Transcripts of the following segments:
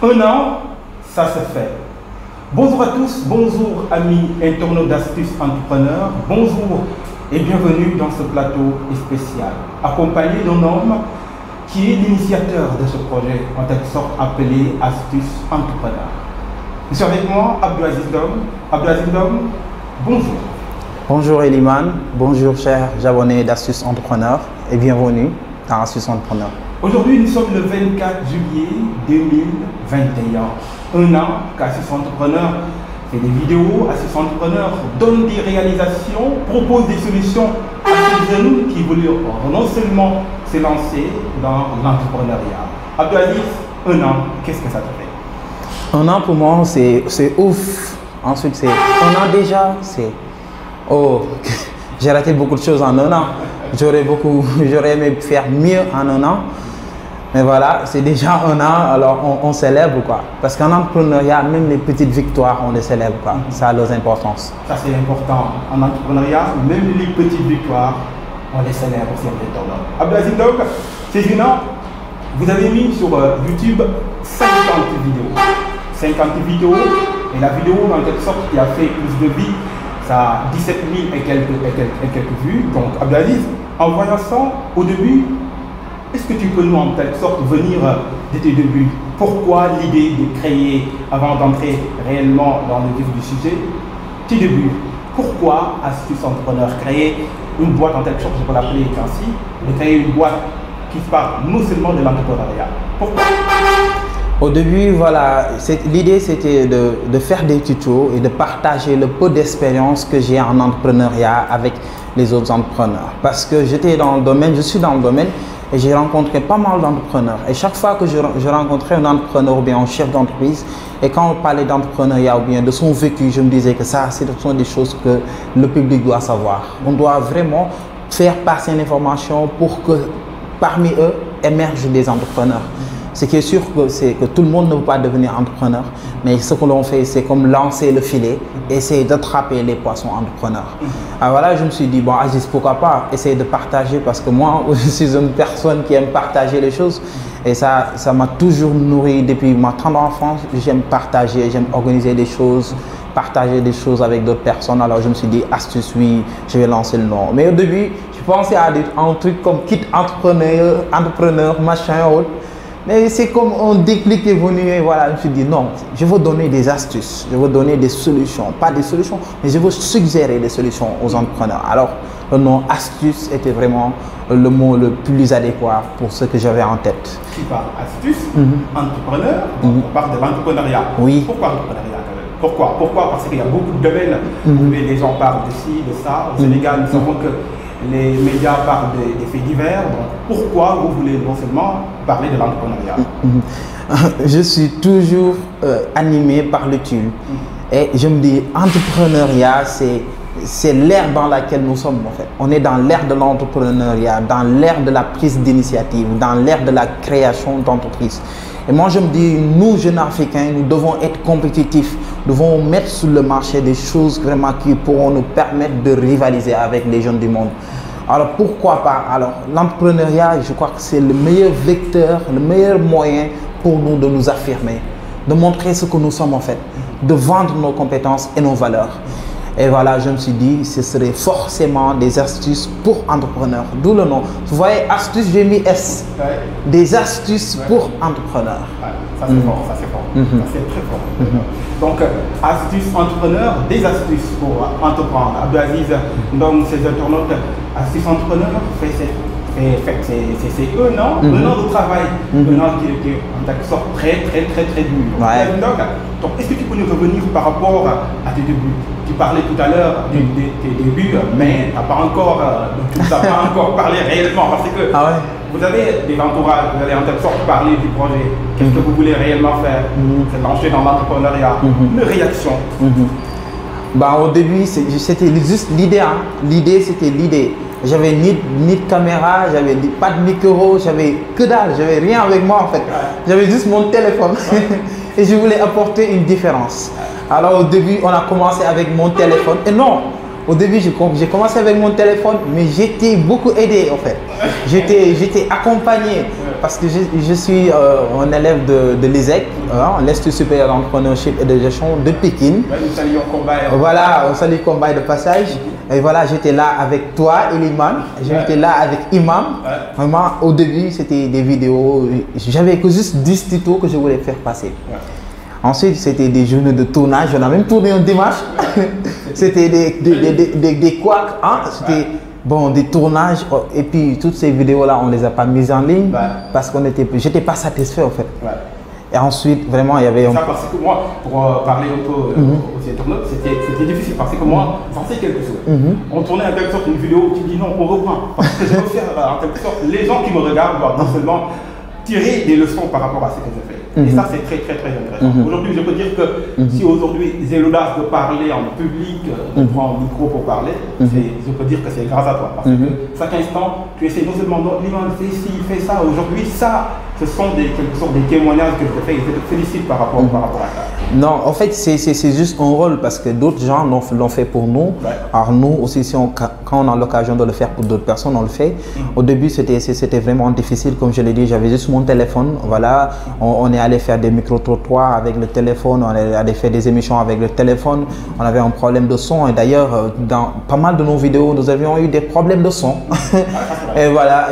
Un an, ça se fait. Bonjour à tous, bonjour amis internautes d'Astuces Entrepreneurs, bonjour et bienvenue dans ce plateau spécial, accompagné d'un homme qui est l'initiateur de ce projet, en quelque sorte appelé Astuces Entrepreneurs. Je suis avec moi, Abdelaziz Dom. Abdelaziz Dom, bonjour. Bonjour Eliman, bonjour chers abonnés d'Astuces Entrepreneurs et bienvenue dans Astuces Entrepreneurs. Aujourd'hui, nous sommes le 24 juillet 2021. Un an qu'Astuces Entrepreneurs fait des vidéos, Astuces Entrepreneurs donne des réalisations, propose des solutions à ces jeunes qui veulent non seulement se lancer dans l'entrepreneuriat. Abdelaziz, un an, qu'est-ce que ça te fait? Un an pour moi, c'est ouf. Ensuite, c'est un an déjà, c'est... Oh, j'ai raté beaucoup de choses en un an. J'aurais aimé faire mieux en un an. Mais voilà, c'est déjà un an, alors on célèbre quoi. Parce qu'en entrepreneuriat, même les petites victoires, on les célèbre quoi. Ça a leur importance. Ça c'est important. En entrepreneuriat, même les petites victoires, on les célèbre sur les tournois. Abdelaziz, donc, c'est un an, vous avez mis sur YouTube 50 vidéos. 50 vidéos, et la vidéo en quelque sorte qui a fait plus de vie, ça a 17 000 et quelques vues. Donc Abdelaziz, en voyant ça au début, est-ce que tu peux nous en quelque sorte venir de tes débuts? Pourquoi l'idée de créer, avant d'entrer réellement dans le vif du sujet, tes débuts? Pourquoi Astuces Entrepreneurs créer une boîte en quelque sorte, je peux l'appeler ainsi, de créer une boîte qui parle non seulement de l'entrepreneuriat? Pourquoi? Au début, voilà, l'idée c'était de faire des tutos et de partager le peu d'expérience que j'ai en entrepreneuriat avec les autres entrepreneurs. Parce que j'étais dans le domaine, je suis dans le domaine et j'ai rencontré pas mal d'entrepreneurs. Et chaque fois que je rencontrais un entrepreneur ou bien un chef d'entreprise, et quand on parlait d'entrepreneuriat ou bien de son vécu, je me disais que ça, ce sont des choses que le public doit savoir. On doit vraiment faire passer l'information pour que parmi eux émergent des entrepreneurs. Ce qui est sûr, c'est que tout le monde ne peut pas devenir entrepreneur, mais ce que l'on fait, c'est comme lancer le filet, essayer d'attraper les poissons entrepreneurs. Alors voilà, je me suis dit, bon, Aziz, pourquoi pas essayer de partager, parce que moi, je suis une personne qui aime partager les choses, et ça m'a toujours nourri depuis ma tendre enfance. J'aime partager, j'aime organiser des choses, partager des choses avec d'autres personnes. Alors je me suis dit, astuce, oui, je vais lancer le nom. Mais au début, je pensais à un truc comme kit entrepreneur, machin, autre. Mais c'est comme un déclic est venu et voilà, je me suis dit non, je veux donner des astuces, je veux donner des solutions, pas des solutions, mais je veux suggérer des solutions aux entrepreneurs. Alors, le nom astuce était vraiment le mot le plus adéquat pour ce que j'avais en tête. Qui parle astuce, entrepreneur, on parle de l'entrepreneuriat. Oui. Pourquoi l'entrepreneuriat? Pourquoi? Parce qu'il y a beaucoup de domaines où les gens parlent de ci, de ça. Au Sénégal, nous savons que les médias parlent des faits divers. Donc, pourquoi vous voulez non seulement parler de l'entrepreneuriat? Je suis toujours animé par l'utile. Et je me dis, entrepreneuriat, c'est l'ère dans laquelle nous sommes en fait. On est dans l'ère de l'entrepreneuriat, dans l'ère de la prise d'initiative, dans l'ère de la création d'entreprises. Et moi, je me dis, nous, jeunes Africains, nous devons être compétitifs. Nous devons mettre sur le marché des choses vraiment qui pourront nous permettre de rivaliser avec les jeunes du monde. Alors, pourquoi pas? Alors, l'entrepreneuriat, je crois que c'est le meilleur vecteur, le meilleur moyen pour nous de nous affirmer, de montrer ce que nous sommes en fait, de vendre nos compétences et nos valeurs. Et voilà, je me suis dit, ce serait forcément des astuces pour entrepreneurs. D'où le nom. Vous voyez, astuces, j'ai mis S. Des astuces pour entrepreneurs. Ça c'est fort, ça c'est fort. Ça c'est très fort. Donc, astuces entrepreneurs, des astuces pour entreprendre. Abdelaziz, donc ces internautes, astuces entrepreneurs, c'est un an de travail, un an qui est en quelque sorte très dur. Donc, est-ce que tu peux nous revenir par rapport à tes débuts? Tu parlais tout à l'heure de tes débuts, mais tu n'as pas encore parlé réellement, parce que vous avez des entourages, vous allez en quelque sorte parler du projet. Qu'est-ce que vous voulez réellement faire? C'est lancer dans l'entrepreneuriat. Une réaction. Bah, au début, c'était juste l'idée. L'idée, c'était l'idée. J'avais ni de caméra, j'avais pas de micro, j'avais que dalle, j'avais rien avec moi en fait. J'avais juste mon téléphone et je voulais apporter une différence. Alors au début, on a commencé avec mon téléphone. Et non, au début, j'ai commencé avec mon téléphone, mais j'étais beaucoup aidé en fait. J'étais accompagné parce que je suis un élève de l'ISEC, l'Institut supérieur d'entrepreneurship et de gestion de Pékin. Ouais, nous saluons Combat. Voilà, on salue Combat de passage. Et voilà, j'étais là avec toi, Eliman. J'étais là avec Imam. Vraiment, au début, c'était des vidéos. J'avais que juste 10 tutos que je voulais faire passer. Ensuite, c'était des journées de tournage. On a même tourné un dimanche. C'était des couacs. Hein? C'était bon, des tournages. Et puis, toutes ces vidéos-là, on ne les a pas mises en ligne parce que j'étais pas satisfait en fait. Et ensuite, vraiment, il y avait... Ça, parce que moi, pour parler un peu aux internautes, c'était difficile parce que moi, j'en sais quelque chose. On tournait en quelque sorte une vidéo qui dit non, on reprend. Parce que je veux faire en quelque sorte, les gens qui me regardent doivent non seulement tirer des leçons par rapport à ce que je fais. Et ça, c'est très intéressant. Aujourd'hui, je peux dire que si aujourd'hui j'ai l'audace de parler en public, de prendre un micro pour parler, je peux dire que c'est grâce à toi. Parce que chaque instant, tu essaies non seulement l'imam fait ci, fait ça. Aujourd'hui, ça, ce sont quelque sorte des témoignages que je te fais et je te félicite par rapport à ça. Non, en fait, c'est juste un rôle parce que d'autres gens l'ont fait pour nous. Alors nous aussi, quand on a l'occasion de le faire pour d'autres personnes, on le fait. Au début, c'était vraiment difficile. Comme je l'ai dit, j'avais juste mon téléphone. Voilà, on est allé faire des micro-trottoirs avec le téléphone. On est allé faire des émissions avec le téléphone. On avait un problème de son. Et d'ailleurs, dans pas mal de nos vidéos, nous avions eu des problèmes de son. Et voilà,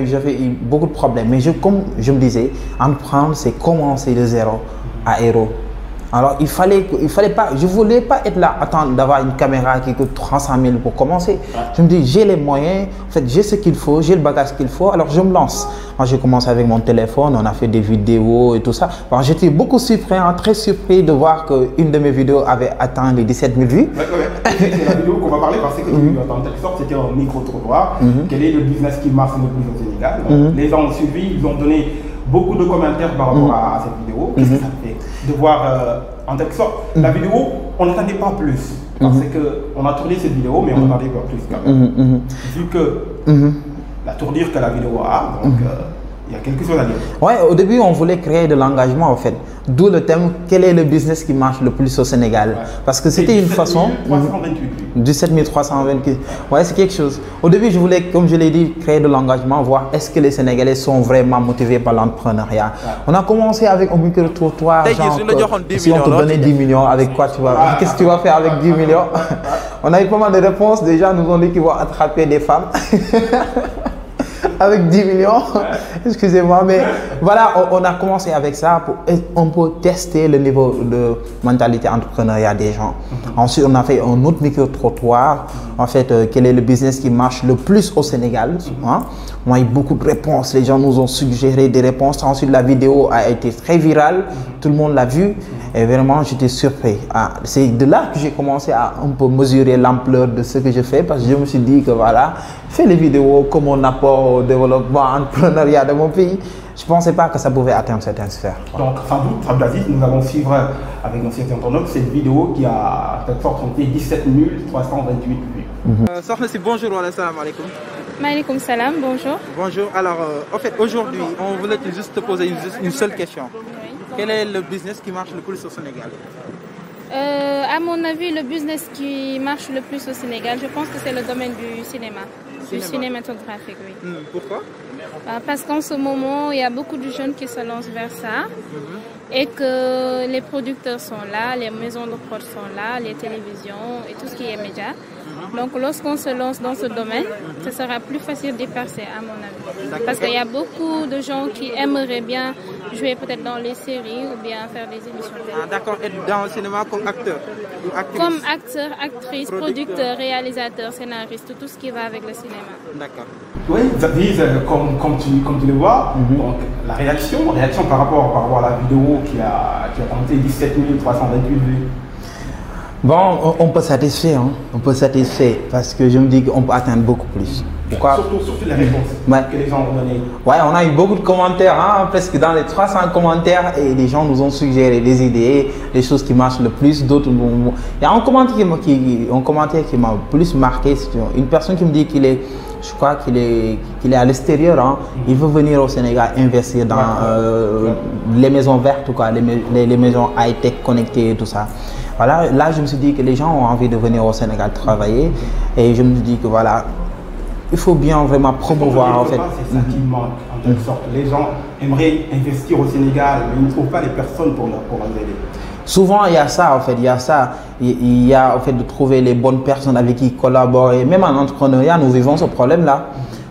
j'avais eu beaucoup de problèmes. Mais comme je me disais, entreprendre, c'est commencer de zéro à héros. Alors il fallait pas, je voulais pas être là, attendre d'avoir une caméra qui coûte 300 000 pour commencer. Je me dis, j'ai les moyens, en fait, j'ai ce qu'il faut, j'ai le bagage qu'il faut, alors je me lance. Moi, j'ai commencé avec mon téléphone, on a fait des vidéos et tout ça. J'étais beaucoup surpris, très surpris de voir qu'une de mes vidéos avait atteint les 17 000 vues. C'est la vidéo qu'on va parler parce que en quelque sorte, c'était un micro-trottoir. Quel est le business qui marche le plus au Sénégal? Les gens ont suivi, ils ont donné beaucoup de commentaires par rapport à cette vidéo. Qu'est-ce que ça fait de voir en quelque sorte la vidéo, on n'attendait pas plus parce qu'on a tourné cette vidéo, mais on n'attendait pas plus quand même. Vu que la tournure que la vidéo a, donc il y a quelque chose à dire. Ouais, au début, on voulait créer de l'engagement en fait. D'où le thème, quel est le business qui marche le plus au Sénégal? Parce que c'était une façon... 17 328. Ouais, c'est quelque chose. Au début, je voulais, comme je l'ai dit, créer de l'engagement, voir est-ce que les Sénégalais sont vraiment motivés par l'entrepreneuriat. On a commencé avec un micro-trottoir, genre, si on te donnait 10 millions, avec quoi tu vas... Qu'est-ce que tu vas faire avec 10 millions? On a eu pas mal de réponses. Des gens nous ont dit qu'ils vont attraper des femmes. Avec 10 millions, excusez-moi, mais voilà, on a commencé avec ça pour un peu tester le niveau de mentalité entrepreneuriale des gens. Ensuite, on a fait un autre micro-trottoir, en fait, quel est le business qui marche le plus au Sénégal. On a eu beaucoup de réponses, les gens nous ont suggéré des réponses. Ensuite, la vidéo a été très virale, tout le monde l'a vue et vraiment, j'étais surpris. C'est de là que j'ai commencé à un peu mesurer l'ampleur de ce que je fais parce que je me suis dit que voilà, je fais les vidéos comme un apport au développement entrepreneurial de mon pays. Je ne pensais pas que ça pouvait atteindre certaines sphères. Donc, sans doute, Abdelaziz, nous allons suivre avec nos sites internautes cette vidéo qui a en quelque sorte compté 17 328 vues. Sokhna si, bonjour, salam alaikum. Maaleykum salam, bonjour. Bonjour, alors en fait aujourd'hui, on voulait juste te poser une seule question. Oui. Quel est le business qui marche le plus au Sénégal? À mon avis, le business qui marche le plus au Sénégal, je pense que c'est le domaine du cinéma. Du cinématographique, oui. Pourquoi? Parce qu'en ce moment, il y a beaucoup de jeunes qui se lancent vers ça et que les producteurs sont là, les maisons de prod sont là, les télévisions et tout ce qui est média. Donc lorsqu'on se lance dans ce domaine, ce sera plus facile d'y percer à mon avis. Parce qu'il y a beaucoup de gens qui aimeraient bien jouer peut-être dans les séries ou bien faire des émissions télé. D'accord, être dans le cinéma comme acteur ou actrice? Comme acteur, actrice, producteur, réalisateur, scénariste, tout ce qui va avec le cinéma. D'accord. Oui, comme tu le vois, donc la réaction par rapport à la vidéo qui a compté 17 328 vues. Bon, on peut satisfaire, on peut satisfaire parce que je me dis qu'on peut atteindre beaucoup plus. Pourquoi? Surtout les réponses que les gens ont données. Ouais, on a eu beaucoup de commentaires, presque dans les 300 commentaires et les gens nous ont suggéré des idées, des choses qui marchent le plus, d'autres. Il y a un commentaire qui m'a plus marqué, c'est une personne qui me dit qu'il est, je crois qu'il est à l'extérieur, il veut venir au Sénégal investir dans les maisons vertes, quoi, les maisons high-tech connectées et tout ça. Voilà, là je me suis dit que les gens ont envie de venir au Sénégal travailler et je me suis dit que voilà, il faut bien vraiment promouvoir en fait. C'est ça qui manque en en quelque sorte. Les gens aimeraient investir au Sénégal, mais ils ne trouvent pas les personnes pour les aider. Souvent, il y a ça, en fait, il y a ça. Il y a, en fait, de trouver les bonnes personnes avec qui collaborer. Même en entrepreneuriat, nous vivons ce problème-là.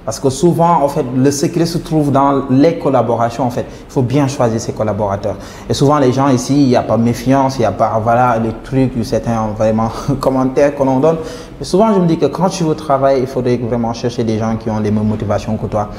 Parce que souvent, en fait, le secret se trouve dans les collaborations, en fait. Il faut bien choisir ses collaborateurs. Et souvent, les gens ici, il n'y a pas méfiance, il n'y a pas, voilà, les trucs, certains, vraiment, commentaires qu'on en donne. Mais souvent, je me dis que quand tu veux travailler, il faudrait vraiment chercher des gens qui ont les mêmes motivations que toi.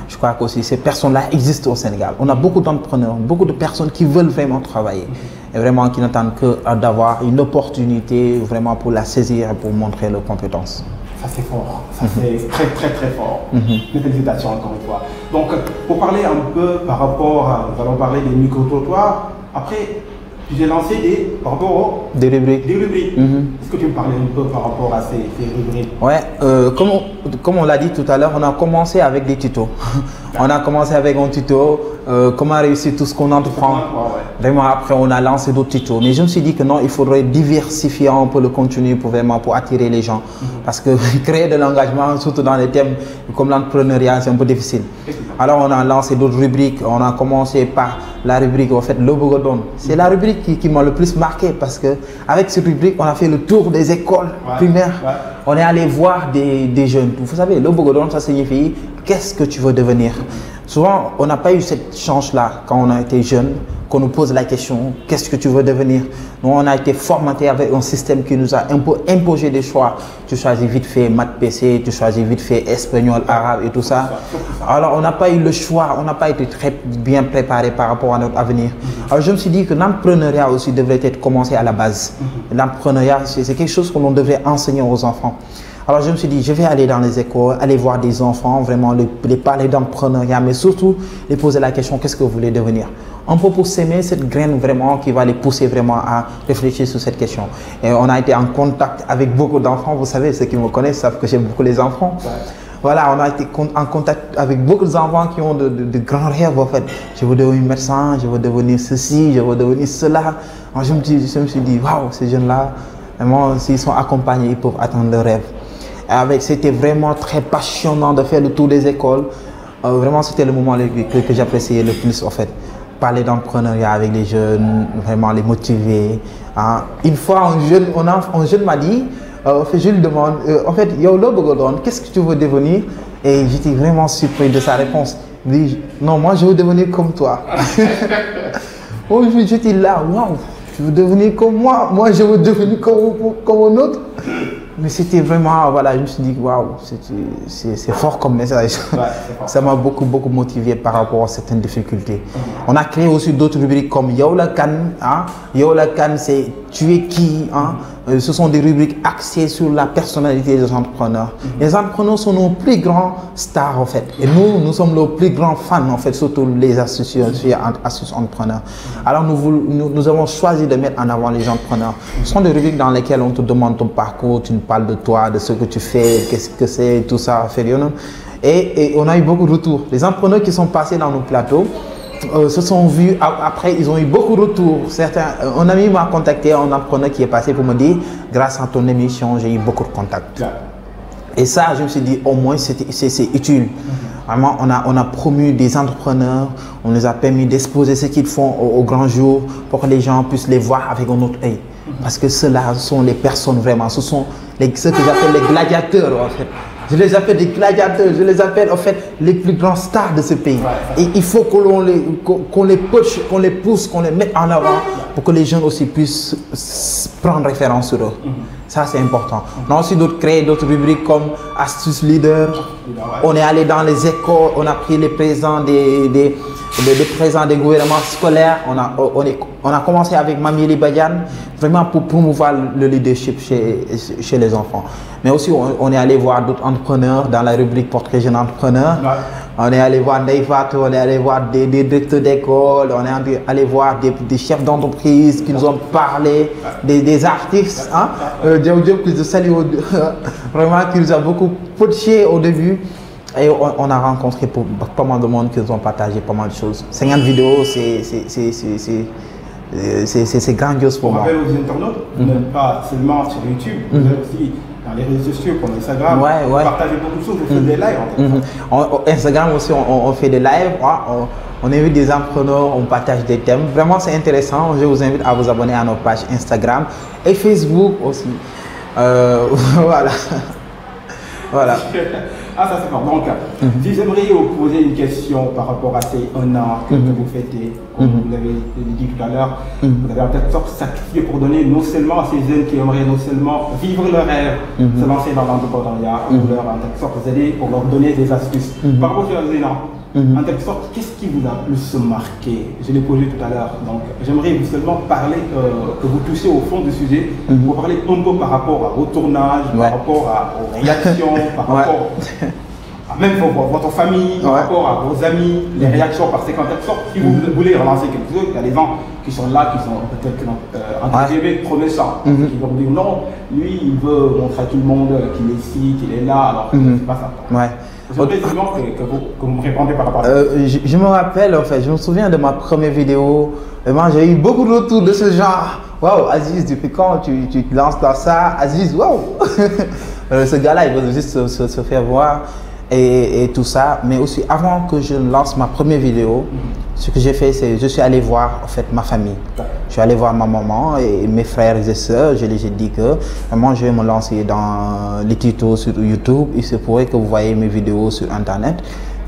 Je crois qu'aussi, ces personnes-là existent au Sénégal. On a beaucoup d'entrepreneurs, beaucoup de personnes qui veulent vraiment travailler. Et vraiment, qui n'attendent que d'avoir une opportunité, vraiment, pour la saisir et pour montrer leurs compétences. Ça c'est fort, ça c'est très très très fort. Mes félicitations encore une fois. Donc pour parler un peu par rapport à, nous allons parler des micro-trottoirs. Après, j'ai lancé par rapport des rubriques. Est-ce que tu me parlais un peu par rapport à ces rubriques? Ouais, comme on l'a dit tout à l'heure, on a commencé avec des tutos. On a commencé avec un tuto, comment réussir tout ce qu'on entreprend. Vraiment, après, on a lancé d'autres tutos. Mais je me suis dit que non, il faudrait diversifier un peu le contenu pour attirer les gens. Parce que créer de l'engagement, surtout dans les thèmes comme l'entrepreneuriat, c'est un peu difficile. Alors, on a lancé d'autres rubriques. On a commencé par la rubrique, en fait, le Bogodon. C'est la rubrique qui m'a le plus marqué parce que avec cette rubrique, on a fait le tour des écoles primaires. On est allé voir des jeunes. Vous savez, le Bogodon, ça signifie qu'est-ce que tu veux devenir. Souvent, on n'a pas eu cette chance-là quand on a été jeune, qu'on nous pose la question, qu'est-ce que tu veux devenir? Nous, on a été formaté avec un système qui nous a un peu imposé des choix. Tu choisis vite fait maths PC, tu choisis vite fait espagnol, arabe et tout ça. Alors, on n'a pas eu le choix, on n'a pas été très bien préparé par rapport à notre avenir. Alors, je me suis dit que l'entrepreneuriat aussi devrait être commencé à la base. L'entrepreneuriat, c'est quelque chose que l'on devrait enseigner aux enfants. Alors, je me suis dit, je vais aller dans les écoles, aller voir des enfants, vraiment les parler d'entrepreneuriat, mais surtout les poser la question, qu'est-ce que vous voulez devenir? Un peu pour s'aimer cette graine vraiment qui va les pousser vraiment à réfléchir sur cette question. Et on a été en contact avec beaucoup d'enfants. Vous savez, ceux qui me connaissent savent que j'aime beaucoup les enfants. Voilà, on a été en contact avec beaucoup d'enfants qui ont de grands rêves en fait. Je veux devenir médecin, je veux devenir ceci, je veux devenir cela. Alors, je me suis dit, waouh, ces jeunes-là, vraiment, s'ils sont accompagnés, ils peuvent atteindre leurs rêves. C'était vraiment très passionnant de faire le tour des écoles. Vraiment, c'était le moment que j'appréciais le plus en fait. Parler d'entrepreneuriat avec les jeunes, vraiment les motiver. Hein. Une fois, un jeune m'a dit, je lui demande, en fait, Yo le Bogodon, qu'est-ce que tu veux devenir? Et j'étais vraiment surpris de sa réponse. Il dit, non, moi je veux devenir comme toi. Oh, j'étais là, waouh, tu veux devenir comme moi je veux devenir comme un autre. Mais c'était vraiment, voilà, je me suis dit, waouh, c'est fort comme message. Ça m'a beaucoup motivé par rapport à certaines difficultés. On a créé aussi d'autres rubriques comme Yo la Kan. Hein? Yo la Kan, c'est tu es qui? Hein? Ce sont des rubriques axées sur la personnalité des entrepreneurs. Les entrepreneurs sont nos plus grands stars en fait. Et nous sommes nos plus grands fans en fait, surtout les associés entrepreneurs. Alors nous avons choisi de mettre en avant les entrepreneurs. Ce sont des rubriques dans lesquelles on te demande ton parcours, tu nous parles de toi, de ce que tu fais, qu'est-ce que c'est, tout ça. Et on a eu beaucoup de retours. Les entrepreneurs qui sont passés dans nos plateaux, se sont vus, après ils ont eu beaucoup de retours. Un ami m'a contacté, un entrepreneur qui est passé pour me dire, grâce à ton émission, j'ai eu beaucoup de contacts. Et ça, je me suis dit, au moins c'est utile. Vraiment, on a promu des entrepreneurs, on les a permis d'exposer ce qu'ils font au grand jour pour que les gens puissent les voir avec un autre œil. Parce que ceux-là sont les personnes vraiment, ce sont ceux que j'appelle les gladiateurs en fait. Je les appelle des gladiateurs, je les appelle en fait les plus grands stars de ce pays. Et il faut qu'on les push, qu'on les pousse, qu'on les mette en avant pour que les jeunes aussi puissent prendre référence sur eux. Ça, c'est important. On a aussi créé d'autres rubriques comme Astuce Leader. On est allé dans les écoles, on a pris les présidents des gouvernements scolaires. On a commencé avec Mamie Badiane, vraiment pour promouvoir le leadership chez les enfants. Mais aussi, on est allé voir d'autres entrepreneurs dans la rubrique Portrait Jeune Entrepreneur. On est allé voir Neyvat, on est allé voir des directeurs d'école, on est allé voir des chefs d'entreprise qui nous ont parlé, des artistes. Hein? Vraiment, qui nous a beaucoup coaché au début. Et on a rencontré pas mal de monde qui nous ont partagé pas mal de choses. 50 vidéos, c'est grandiose pour moi. On rappelle aux internautes, vous n'êtes pas seulement sur YouTube, vous êtes aussi dans les réseaux sociaux comme Instagram, vous partagez beaucoup de choses, vous faites des lives en fait. Instagram aussi, on fait des lives, on invite des entrepreneurs, on partage des thèmes. Vraiment, c'est intéressant. Je vous invite à vous abonner à nos pages Instagram et Facebook aussi. Voilà. Voilà. Ah, ça c'est bon. Donc, si j'aimerais vous poser une question par rapport à ces 1 an que vous fêtez, comme vous l'avez dit tout à l'heure, vous avez en quelque sorte sacrifié pour donner non seulement à ces jeunes qui aimeraient non seulement vivre leur rêve, se lancer dans l'entrepreneuriat, ou leur en quelque sorte vous aider pour leur donner des astuces. Par rapport à ces 1 an, en quelque sorte, qu'est-ce qui vous a plus marqué? Je l'ai posé tout à l'heure. Donc, j'aimerais vous seulement parler, que vous touchiez au fond du sujet, vous parler un peu par rapport au tournage, par rapport aux réactions, par rapport à même votre famille, par rapport à vos amis, les réactions, parce qu'en quelque sorte, si vous voulez relancer quelque chose, il y a des gens qui sont là, qui sont peut-être entre guillemets trop méchants, qui vont dire non, lui il veut montrer à tout le monde qu'il est ici, qu'il est là, alors c'est pas ça. J'aimerais vraiment que vous me répondiez par rapport à ça. Je me rappelle, en fait, je me souviens de ma première vidéo. J'ai eu beaucoup de retours de ce genre. Waouh, Aziz, depuis quand tu te lances dans ça? Aziz, waouh. Ce gars-là, il veut juste se faire voir et tout ça. Mais aussi, avant que je lance ma première vidéo, ce que j'ai fait, c'est je suis allé voir en fait ma famille. Je suis allé voir ma maman et mes frères et sœurs. Je les ai dit que vraiment je vais me lancer dans les tutos sur YouTube. Il se pourrait que vous voyez mes vidéos sur Internet.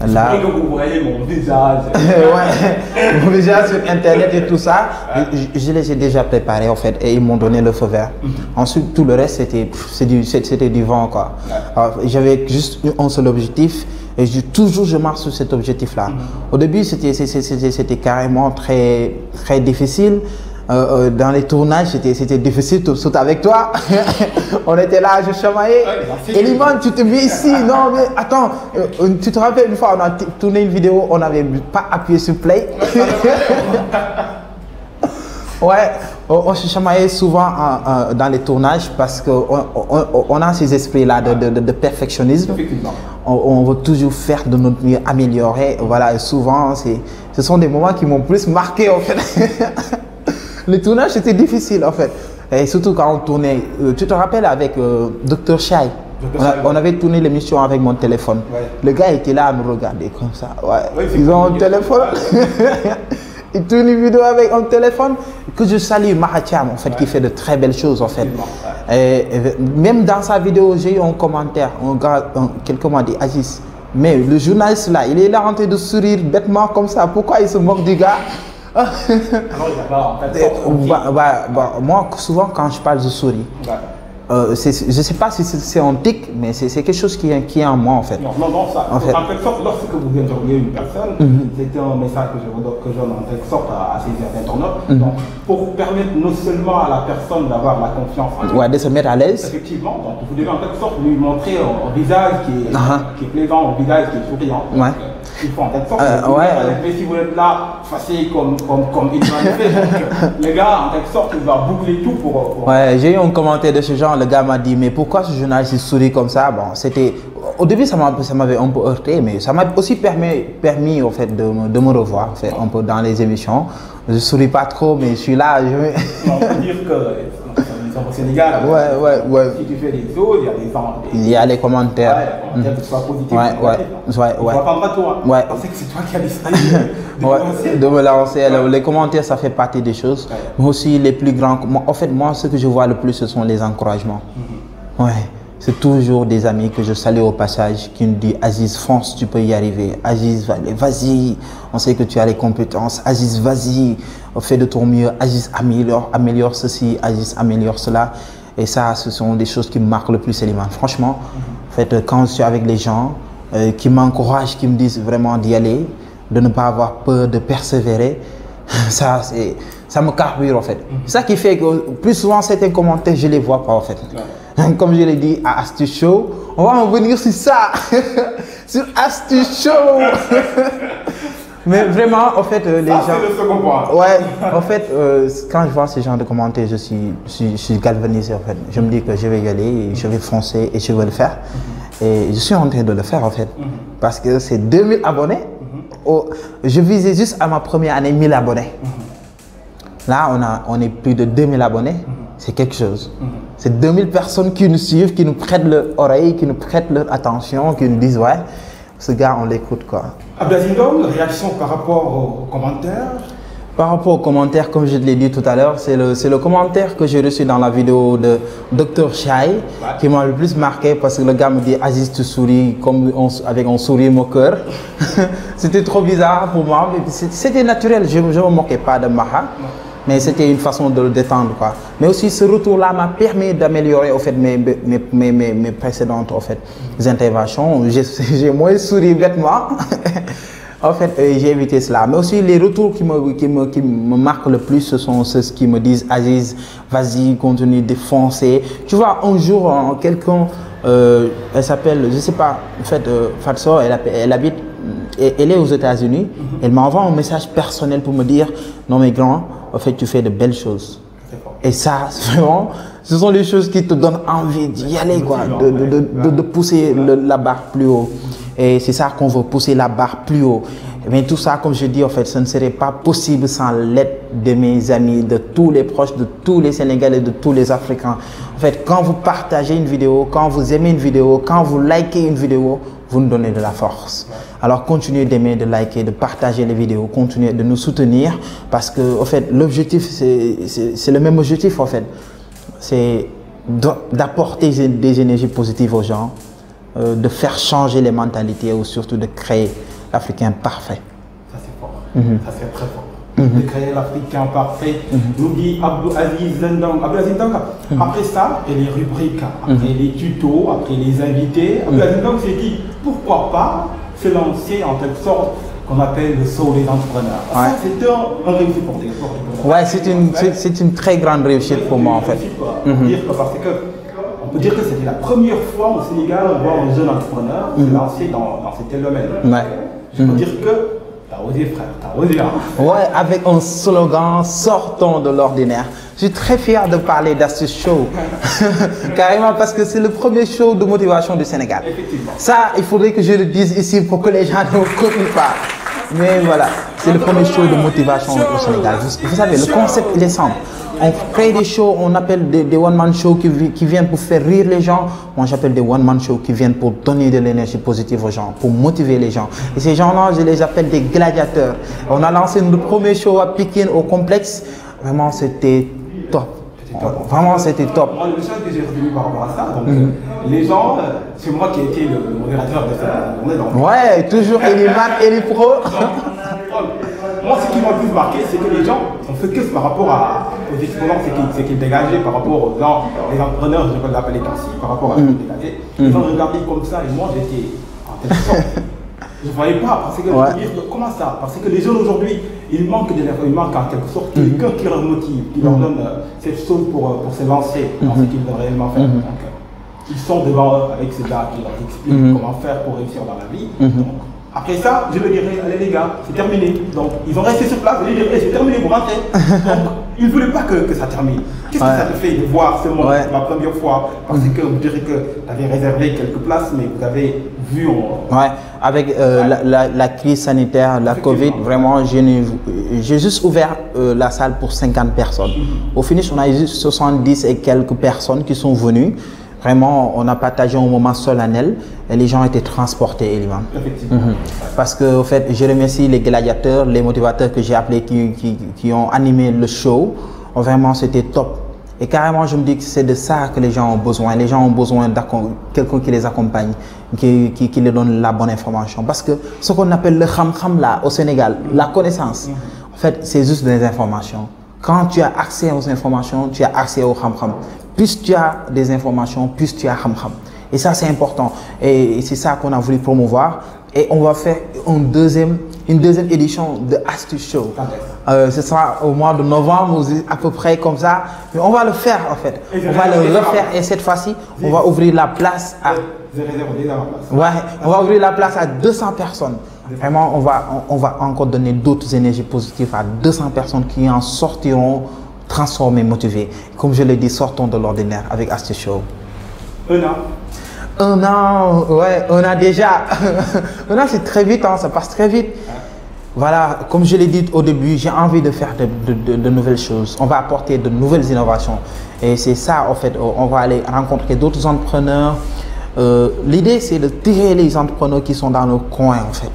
Là, que vous voyez mon visage. Mon visage sur Internet et tout ça. Je les ai déjà préparés en fait et ils m'ont donné le feu vert. Ensuite, tout le reste, c'était du vent quoi. J'avais juste un seul objectif. Et toujours je marche sur cet objectif-là. Au début, c'était carrément très difficile. Dans les tournages, c'était difficile, surtout avec toi. On était là, je chamaillais. Eliman, tu te mets ici. Non, mais attends, tu te rappelles une fois, on a tourné une vidéo, on n'avait pas appuyé sur play. Ouais, on se chamaillait souvent dans les tournages parce qu'on a ces esprits-là de perfectionnisme. On veut toujours faire de notre mieux, améliorer. Voilà, et souvent, ce sont des moments qui m'ont plus marqué en fait. Le tournage, c'était difficile en fait. Et surtout quand on tournait, tu te rappelles avec Dr. Shai, on avait tourné l'émission avec mon téléphone. Le gars était là à nous regarder comme ça. Ils ont un téléphone. Ils tournent une vidéo avec un téléphone. Que je salue Mahatiam en fait, qui fait de très belles choses en fait. Et même dans sa vidéo, j'ai eu un commentaire. Quelqu'un m'a dit, Aziz, mais le journaliste là, il est là en train de sourire bêtement comme ça. Pourquoi il se moque du gars? Alors, il n'a pas en fait moi, souvent, quand je parle, je souris. Je ne sais pas si c'est un tic, mais c'est quelque chose qui est en moi en fait. Non, ça. En quelque sorte, lorsque vous interviewez une personne, c'était un message que je donne en quelque sorte à ces internautes. Donc, pour permettre non seulement à la personne d'avoir la confiance en lui, de se mettre à l'aise. Effectivement, donc vous devez en quelque sorte lui montrer un visage qui est plaisant, un visage qui est souriant. Il faut en quelque sorte. Mais si vous êtes là, facile comme il va le faire, le gars en quelque sorte, il va boucler tout pour... j'ai eu un commentaire de ce genre. Le gars m'a dit, mais pourquoi ce journaliste sourit comme ça? Bon, c'était... Au début, ça m'avait un peu heurté, mais ça m'a aussi permis en fait, de me revoir en fait, un peu dans les émissions. Je ne souris pas trop, mais je suis là. On peut dire que au Sénégal, si tu fais des choses, il y a des gens. Il y a les commentaires. Les commentaires, que ce soit positif ou négatif. On va prendre à toi. On sait que c'est toi qui as décidé de me lancer. Les commentaires, ça fait partie des choses. Mais aussi les plus grands. En fait, moi, ce que je vois le plus, ce sont les encouragements. C'est toujours des amis que je salue au passage qui me disent Aziz, fonce, tu peux y arriver. Aziz, vas-y, on sait que tu as les compétences. Aziz, vas-y, fais de ton mieux. Aziz, améliore ceci. Aziz, améliore cela. Et ça, ce sont des choses qui me marquent le plus, Eliman. Franchement, en fait, quand je suis avec les gens qui m'encouragent, qui me disent vraiment d'y aller, de ne pas avoir peur, de persévérer, ça me carbure en fait. C'est ça qui fait que plus souvent certains commentaires, je ne les vois pas en fait. Comme je l'ai dit à Astuce Show, on va en venir sur ça, sur Astuce Show. Mais vraiment, en fait, les gens... c'est le second point. En fait, quand je vois ces genres de commentaires, je suis galvanisé en fait. Je me dis que je vais y aller, je vais foncer et je vais le faire. Et je suis en train de le faire en fait. Parce que c'est 2000 abonnés. Je visais juste à ma première année 1000 abonnés. Là, on est plus de 2000 abonnés. C'est quelque chose. C'est 2000 personnes qui nous suivent, qui nous prêtent leur oreille, qui nous prêtent leur attention, qui nous disent ouais, ce gars, on l'écoute quoi. Abdelaziz Ndong, réaction par rapport aux commentaires? Par rapport aux commentaires, comme je te l'ai dit tout à l'heure, c'est le commentaire que j'ai reçu dans la vidéo de Dr Chai qui m'a le plus marqué parce que le gars me dit Aziz, tu souris comme avec un sourire moqueur. C'était trop bizarre pour moi, mais c'était naturel, je ne me moquais pas de Maha. Mais c'était une façon de le détendre quoi. Mais aussi ce retour-là m'a permis d'améliorer au fait mes précédentes interventions. J'ai moins souri bêtement. En fait, j'ai évité cela. Mais aussi les retours qui me marquent le plus, ce sont ceux qui me disent Aziz, vas-y, continue de foncer. Tu vois, un jour, quelqu'un, elle s'appelle, je sais pas, en fait, Fatso, elle habite, elle est aux États-Unis. Elle m'envoie un message personnel pour me dire non mais grand, en fait, tu fais de belles choses. Et ça, vraiment, ce sont les choses qui te donnent envie d'y aller, quoi, de pousser la barre plus haut. Et c'est ça qu'on veut, pousser la barre plus haut. Mais tout ça, comme je dis, en fait, ce ne serait pas possible sans l'aide de mes amis, de tous les proches, de tous les Sénégalais, de tous les Africains. En fait, quand vous partagez une vidéo, quand vous aimez une vidéo, quand vous likez une vidéo, vous nous donnez de la force. Alors continuez d'aimer, de liker, de partager les vidéos, continuez de nous soutenir parce que, en fait, l'objectif, c'est le même objectif, en fait. C'est d'apporter des énergies positives aux gens, de faire changer les mentalités ou surtout de créer l'Africain parfait. Ça c'est fort, ça c'est très fort. De créer l'Africain parfait, nous dit Abdelaziz Ndong. Abdelaziz Ndong, après ça, et les rubriques, après les tutos, après les invités, Abdelaziz Ndong s'est dit pourquoi pas se lancer en quelque sorte qu'on appelle le saut des entrepreneurs. Ouais. Ça c'était un réussite pour toi. Ouais, c'est une très grande réussite pour moi en fait. On peut dire que c'était la première fois au Sénégal où on voit un jeune entrepreneur se lancer dans cet domaine. Ouais. Je peux dire que t'as osé frère, t'as osé. Hein. Ouais, avec un slogan sortons de l'ordinaire. Je suis très fier de parler d'Astuce Show. Carrément parce que c'est le premier show de motivation du Sénégal. Effectivement. Ça, il faudrait que je le dise ici pour que les gens ne me copient pas. Mais voilà, c'est le premier show de motivation au Sénégal. Vous savez, le concept, il est simple. On crée des shows, on appelle des one-man shows qui viennent pour faire rire les gens. Moi, j'appelle des one-man shows qui viennent pour donner de l'énergie positive aux gens, pour motiver les gens. Et ces gens-là, je les appelle des gladiateurs. On a lancé notre premier show à Pékin au complexe. Vraiment, c'était top. Vraiment, c'était top. Moi, le message que j'ai retenu par rapport à ça, donc, les gens, c'est moi qui ai été le modérateur de cette journée. Ouais, toujours Eliman, Elipro. Moi, ce qui m'a le plus marqué, c'est que les gens ont fait que par rapport aux exposants, c'est qu'ils dégageaient par rapport aux gens, les entrepreneurs, je peux l'appeler ainsi, par rapport à ce qu'ils dégageaient. Ils ont regardé comme ça et moi, j'étais en telle sorte. Je ne voyais pas, parce que je me dis, comment ça? Parce que les jeunes aujourd'hui, ils manquent en quelque sorte quelqu'un qui leur motive, qui leur donne cette chose pour se lancer dans ce qu'ils veulent réellement faire. Donc, ils sont devant eux avec ces gars qui leur expliquent comment faire pour réussir dans la vie. Donc, après ça, je leur dirais, allez les gars, c'est terminé. Donc, ils ont resté sur place, je leur dirais, c'est terminé, vous rentrez. Donc, ils ne voulaient pas que ça termine. Qu'est-ce que ça te fait de voir ce monde la première fois? Parce que vous direz que tu avais réservé quelques places, mais vous avez vu. Ouais, avec la crise sanitaire, la Covid, vraiment, j'ai juste ouvert la salle pour 50 personnes. Au finish, on a eu 70 et quelques personnes qui sont venues. Vraiment, on a partagé un moment solennel et les gens étaient transportés, Eliman. Effectivement. Parce que, en fait, je remercie les gladiateurs, les motivateurs que j'ai appelés qui ont animé le show. Vraiment, c'était top. Et carrément, je me dis que c'est de ça que les gens ont besoin. Les gens ont besoin de quelqu'un qui les accompagne, qui leur donne la bonne information. Parce que ce qu'on appelle le kham-kham là, au Sénégal, la connaissance, en fait, c'est juste des informations. Quand tu as accès aux informations, tu as accès au kham-kham. Plus tu as des informations, plus tu as kham-kham. Et ça, c'est important. Et c'est ça qu'on a voulu promouvoir. Et on va faire une deuxième édition de Astuce Show. Ce sera au mois de novembre, à peu près comme ça. Mais on va le faire, en fait. On va le refaire. Et cette fois-ci, on va ouvrir la place à... Ouais, on va ouvrir la place à 200 personnes. Vraiment, on va encore donner d'autres énergies positives à 200 personnes qui en sortiront transformés, motivés. Comme je l'ai dit, sortons de l'ordinaire avec Astuce Show. Un an, ouais, on a déjà. Un an, c'est très vite, hein, ça passe très vite. voilà, comme je l'ai dit au début, j'ai envie de faire de nouvelles choses. On va apporter de nouvelles innovations. Et c'est ça, en fait, on va aller rencontrer d'autres entrepreneurs. L'idée, c'est de tirer les entrepreneurs qui sont dans nos coins, en fait.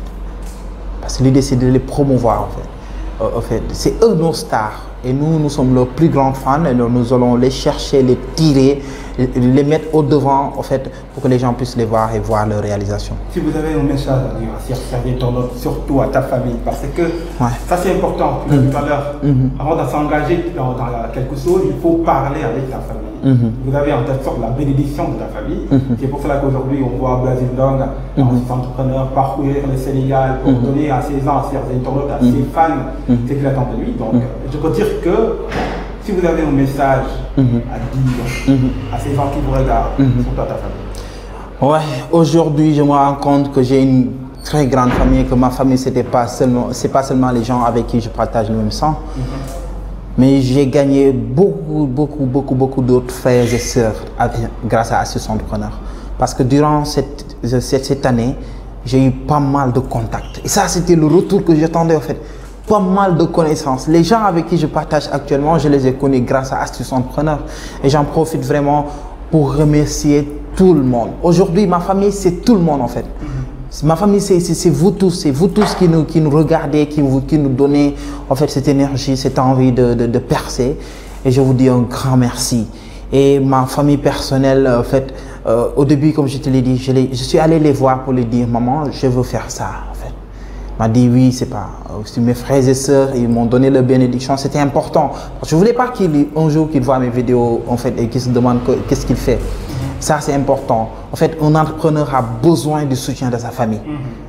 Parce que l'idée, c'est de les promouvoir, en fait. C'est eux nos stars. Et nous sommes leurs plus grands fans. Et nous allons les chercher, les tirer, les mettre au devant, en fait, pour que les gens puissent les voir et voir leur réalisation. Si vous avez un message à dire à Serge Internaute, surtout à ta famille, parce que ça c'est important, tu l'as dit tout à l'heure, avant de s'engager dans quelque chose, il faut parler avec ta famille. Vous avez en telle sorte la bénédiction de ta famille. C'est pour cela qu'aujourd'hui on voit Blasine Ndong, un entrepreneur, parcourir le Sénégal pour donner à ses gens, à Serge Internaute, à ses fans, ce qu'il attend de lui. Donc je peux dire que si vous avez un message à dire à ces gens qui vous regardent, surtout à ta famille. Ouais, aujourd'hui je me rends compte que j'ai une très grande famille, que ma famille c'est pas seulement les gens avec qui je partage le même sang, mais j'ai gagné beaucoup d'autres frères et sœurs grâce à Astuces Entrepreneurs. Parce que durant cette année, j'ai eu pas mal de contacts. Et ça c'était le retour que j'attendais en fait. Pas mal de connaissances. Les gens avec qui je partage actuellement, je les ai connus grâce à Astuces Entrepreneurs. Et j'en profite vraiment pour remercier tout le monde. Aujourd'hui, ma famille, c'est tout le monde en fait. Ma famille, c'est vous tous qui nous regardez, qui nous donnez en fait cette énergie, cette envie de percer. Et je vous dis un grand merci. Et ma famille personnelle, en fait, au début, comme je te l'ai dit, je suis allé les voir pour les dire, maman, je veux faire ça. M'a dit oui, c'est mes frères et sœurs, ils m'ont donné leur bénédiction, c'était important. Je ne voulais pas qu'un jour qu'ils voient mes vidéos en fait, et qu'ils se demandent qu'est-ce qu'il fait. Ça c'est important. En fait, un entrepreneur a besoin du soutien de sa famille,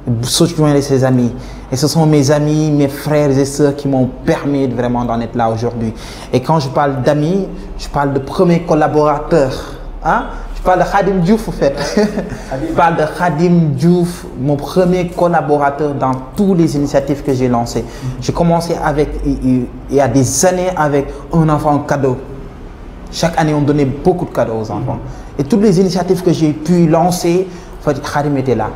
du soutien de ses amis. Et ce sont mes amis, mes frères et sœurs qui m'ont permis vraiment d'en être là aujourd'hui. Et quand je parle d'amis, je parle de premiers collaborateurs. Hein? Je parle de Khadim Diouf en fait. Je parle de Khadim Diouf, mon premier collaborateur dans toutes les initiatives que j'ai lancées. J'ai commencé il y a des années avec un enfant cadeau. Chaque année, on donnait beaucoup de cadeaux aux enfants. Et toutes les initiatives que j'ai pu lancer, en fait, Khadim était là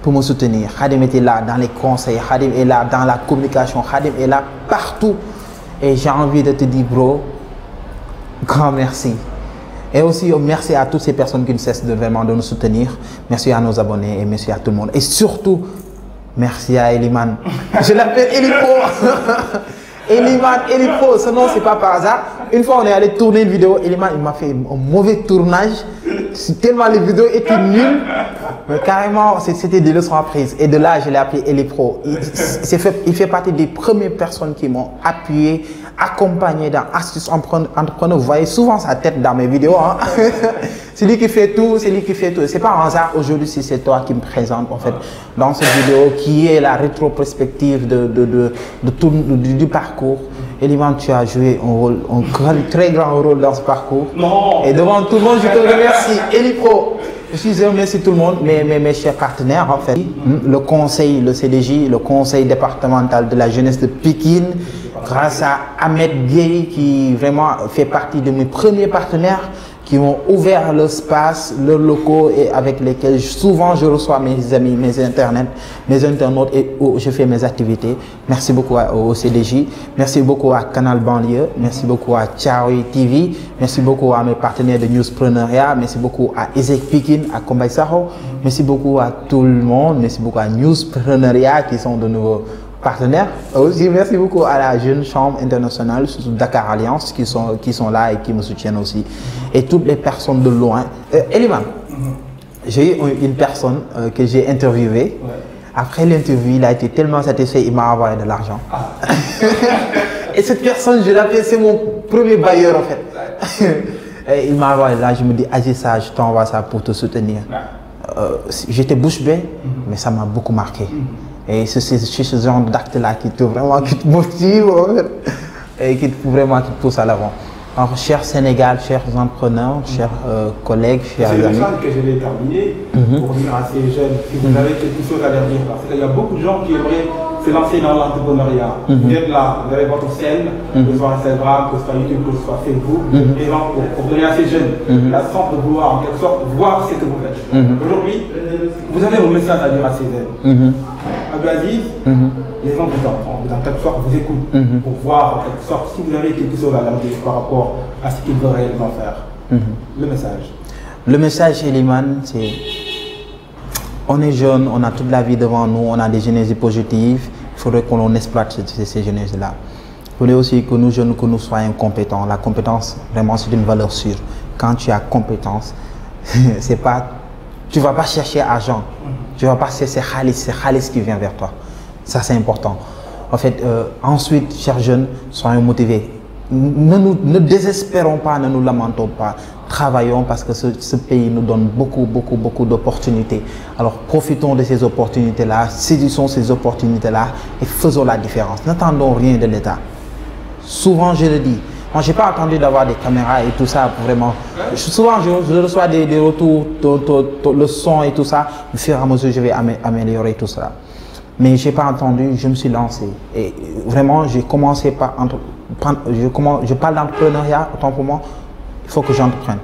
pour me soutenir. Khadim était là dans les conseils, Khadim est là dans la communication, Khadim est là partout. Et j'ai envie de te dire, bro, grand merci. Et aussi, merci à toutes ces personnes qui ne cessent vraiment de nous soutenir. Merci à nos abonnés et merci à tout le monde. Et surtout, merci à Eliman. Je l'appelle Elipro. Elipro, ce nom, c'est pas par hasard. Une fois, on est allé tourner une vidéo. Eliman, il m'a fait un mauvais tournage. Tellement les vidéos étaient nulles. Mais carrément, c'était des leçons apprises. Et de là, je l'ai appelé Elipro. Il fait partie des premières personnes qui m'ont appuyé, accompagné dans Astuces Entrepreneurs. Vous voyez souvent sa tête dans mes vidéos. Hein? C'est lui qui fait tout, c'est lui qui fait tout. C'est pas un hasard aujourd'hui si c'est toi qui me présente en fait dans cette vidéo qui est la rétrospective du parcours. Eliman, tu as joué un très grand rôle dans ce parcours. Non. Et devant tout le monde, je te remercie. Elipro. Je remercie tout le monde, mes chers partenaires en fait. Le conseil, le CDJ, le conseil départemental de la jeunesse de Pikine, grâce à Ahmed Gueye qui vraiment fait partie de mes premiers partenaires qui m'ont ouvert l'espace, leurs locaux et avec lesquels souvent je reçois mes amis, mes internautes et où je fais mes activités. Merci beaucoup au CDJ, merci beaucoup à Canal Banlieue, merci beaucoup à Thiaroye TV, merci beaucoup à mes partenaires de Newspreneuriat, merci beaucoup à Ezek Pikine, à Kombay Saho, merci beaucoup à tout le monde, merci beaucoup à Newspreneuriat qui sont de nouveaux partenaires. Aussi, merci beaucoup à la Jeune Chambre Internationale, surtout Dakar Alliance, qui sont là et qui me soutiennent aussi. Et toutes les personnes de loin. Eliman, j'ai eu une personne que j'ai interviewée. Après l'interview, il a été tellement satisfait, il m'a envoyé de l'argent. Et cette personne, je l'appelle, c'est mon premier bailleur en fait. Et il m'a envoyé là, je me dis, agis ça, je t'envoie ça pour te soutenir. J'étais bouche bée, mais ça m'a beaucoup marqué. Et c'est ce genre d'acte-là qui te motive et qui te pousse à l'avant. Alors, cher Sénégal, chers entrepreneurs, chers collègues, chers amis. C'est le message que je vais terminer pour dire à ces jeunes, si vous avez quelque chose à leur dire, parce qu'il y a beaucoup de gens qui aimeraient se lancer dans l'entrepreneuriat. Vous êtes là, vous avez votre scène, que ce soit Instagram, que ce soit YouTube, que ce soit Facebook, et donc pour donner à ces jeunes la sorte de vouloir, en quelque sorte, voir ce que vous faites. Aujourd'hui, vous avez un message à dire à ces jeunes. Abdelaziz, les gens dans quelque sorte vous écoutent pour voir en quelque sorte si vous avez quelque chose à leur dire par rapport à ce qu'ils veulent réellement faire. Le message. Le message, Eliman, c'est on est jeune, on a toute la vie devant nous, on a des énergies positives, il faudrait qu'on exploite ces énergies-là. Il faudrait aussi que nous jeunes, que nous soyons compétents. La compétence, vraiment, c'est une valeur sûre. Quand tu as compétence, c'est pas, tu ne vas pas chercher argent, tu ne vas pas chercher c'est Khalis qui vient vers toi. Ça, c'est important. En fait, ensuite, chers jeunes, soyons motivés. Ne désespérons pas, ne nous lamentons pas. Travaillons parce que ce pays nous donne beaucoup d'opportunités. Alors profitons de ces opportunités-là, saisissons ces opportunités-là et faisons la différence. N'attendons rien de l'État. Souvent, je le dis, moi, je n'ai pas attendu d'avoir des caméras et tout ça, vraiment. Souvent, je reçois des retours, le son et tout ça. Au fur et à mesure, je vais améliorer tout ça. Mais je n'ai pas entendu, je me suis lancé. Et vraiment, j'ai commencé par... Je parle d'entrepreneuriat, autant pour moi, il faut que j'entreprenne.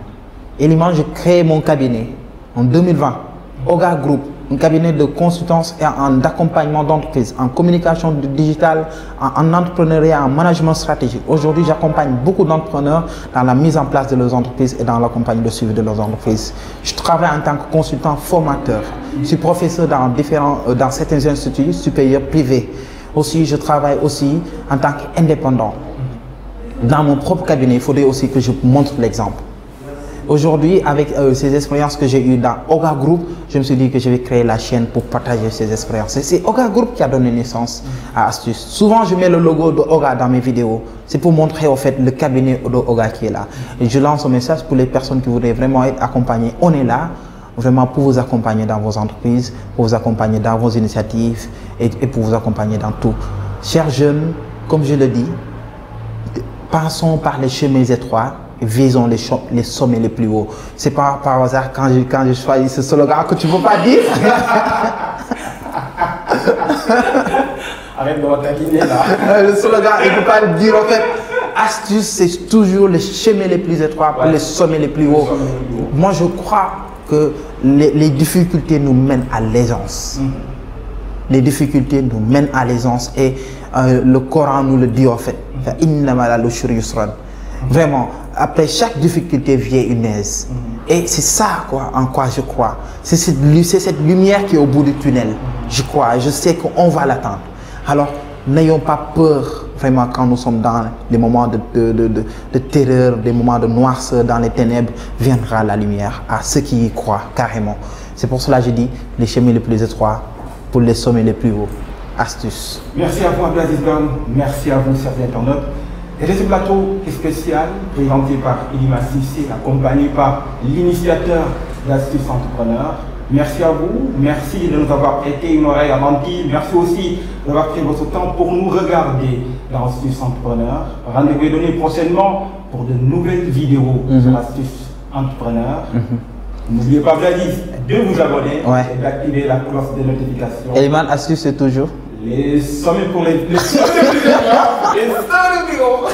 Eliman, j'ai créé mon cabinet en 2020, Oga Group, un cabinet de consultance et d'accompagnement d'entreprise, en communication digitale, en entrepreneuriat, en management stratégique. Aujourd'hui, j'accompagne beaucoup d'entrepreneurs dans la mise en place de leurs entreprises et dans l'accompagnement de suivi de leurs entreprises. Je travaille en tant que consultant formateur. Je suis professeur dans certains instituts supérieurs privés. Aussi, je travaille aussi en tant qu'indépendant. Dans mon propre cabinet, il faudrait aussi que je montre l'exemple. Aujourd'hui, avec ces expériences que j'ai eues dans Oga Group, je me suis dit que je vais créer la chaîne pour partager ces expériences. C'est Oga Group qui a donné naissance à Astuce. Souvent, je mets le logo de Oga dans mes vidéos. C'est pour montrer en fait le cabinet de Oga qui est là. Et je lance un message pour les personnes qui voudraient vraiment être accompagnées. On est là vraiment pour vous accompagner dans vos entreprises, pour vous accompagner dans vos initiatives et pour vous accompagner dans tout. Chers jeunes, comme je le dis, passons par les chemins étroits, visons les sommets les plus hauts. C'est pas par hasard quand je choisis ce slogan que tu ne peux pas dire. Arrête de me taquiner là. Le slogan, il ne peut pas le dire en fait. Astuce, c'est toujours les chemins les plus étroits pour les sommets les plus hauts. Moi, je crois que les difficultés nous mènent à l'aisance. Les difficultés nous mènent à l'aisance et le Coran nous le dit en fait. Vraiment, après chaque difficulté vient une aise. Et c'est ça quoi, en quoi je crois. C'est cette lumière qui est au bout du tunnel. Je crois, je sais qu'on va l'atteindre. Alors, n'ayons pas peur vraiment quand nous sommes dans les moments de terreur, des moments de noirceur, dans les ténèbres, viendra la lumière à ceux qui y croient carrément. C'est pour cela que je dis les chemins les plus étroits pour les sommets les plus hauts. Astuce. Merci à vous, Abdelaziz Dom. Merci à vous, chers internautes. Et ce plateau est spécial, présenté par Eliman Cissé, accompagné par l'initiateur d'Astuce Entrepreneur. Merci à vous, merci de nous avoir prêté une oreille attentive. Merci aussi d'avoir pris votre temps pour nous regarder dans Astuce Entrepreneur. Rendez-vous est donné prochainement pour de nouvelles vidéos sur Astuce Entrepreneur. N'oubliez pas, Abdelaziz, de vous abonner et d'activer la cloche de notification. Eliman, Astuce, c'est toujours les sommets pour les sommets plus grands, les sommets plus grands.